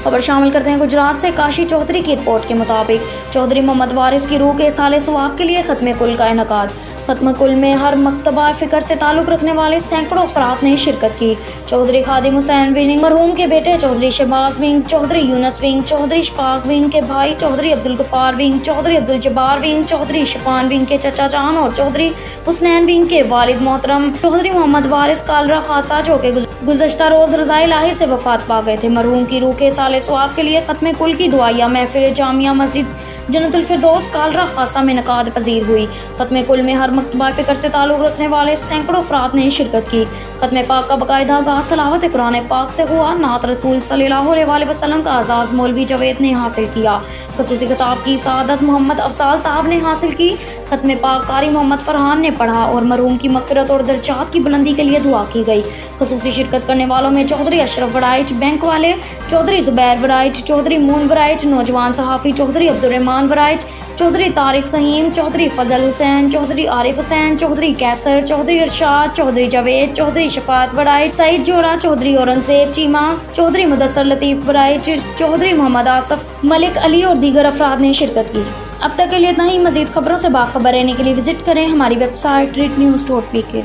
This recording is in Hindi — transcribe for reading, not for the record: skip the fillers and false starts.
खबर शामिल करते हैं गुजरात से। काशी चौधरी की रिपोर्ट के मुताबिक चौधरी मोहम्मद वारिस की रूह के साले सवाब के लिए खत्म कुल का इनेकाद। खत्म कुल में हर मकतबा फ़िक्र से ताल्लुक़ रखने वाले सैकड़ों अफराद ने शिरकत की। चौधरी खादिम हुसैन विंग, मरहूम के बेटे चौधरी शहबाज विंग, चौधरी यूनस विंग, चौधरी शफाक विंग के भाई चौधरी अब्दुल गफ्फार विंग, चौधरी अब्दुल जब्बार विंग, चौधरी शफान विंग के चचा जान और चौधरी हुसनैन विंग के वालिद मोहतरम चौधरी मोहम्मद वारिस कालरा खासा जो के गुज़श्ता रोज़ रज़ाए इलाही से वफ़ात पा गए थे। मरहूम की रूह के साले सवाब के लिए खत्म कुल की दुआया महफिल जामिया मस्जिद जन्नतुल फिरदौस कालरा खासा में इनेकाद पजीर हुई। खत्म कुल में हर मकतबा फ़िक्र से ताल्लुक़ रखने वाले सैकड़ों अफराद ने शिरकत की। खत्म पाक का बाकायदा आगाज़ तलावत कुरान पाक से हुआ। नात रसूल सल्लल्लाहु अलैहि वसल्लम का आज़ाज़ मौलवी जवेद ने हासिल किया। ख़ुसूसी खिताब की सआदत मोहम्मद अफसाल साहब ने हासिल की। खत्म पाक कारी मोहम्मद फरहान ने पढ़ा और मरहूम की मग़फ़िरत और दर्जात की बुलंदी के लिए दुआ की गई। ख़ुसूसी शिरकत करने वालों में चौधरी अशरफ वराइच बैंक वाले, चौधरी ज़ुबैर वराइच, चौधरी मून वराइच, नौजवान सहाफ़ी चौधरी अब्दुर्रहमान वराइच, चौधरी तारिक सहीम, चौधरी फजल हुसैन, चौधरी आरिफ हुसैन, चौधरी कैसर, चौधरी अरशाद, चौधरी जावेद, चौधरी शफात वराइच, सईद जोड़ा, चौधरी औरंगजेब चीमा, चौधरी मुदस्सर लतीफ़ वराइच, चौधरी मोहम्मद आसफ, मलिक अली और दीगर अफराद ने शिरकत की। अब तक के लिए इतना ही। मज़ीद खबरों से बाखबर रहने के लिए विजिट करें हमारी वेबसाइट readnews.pk।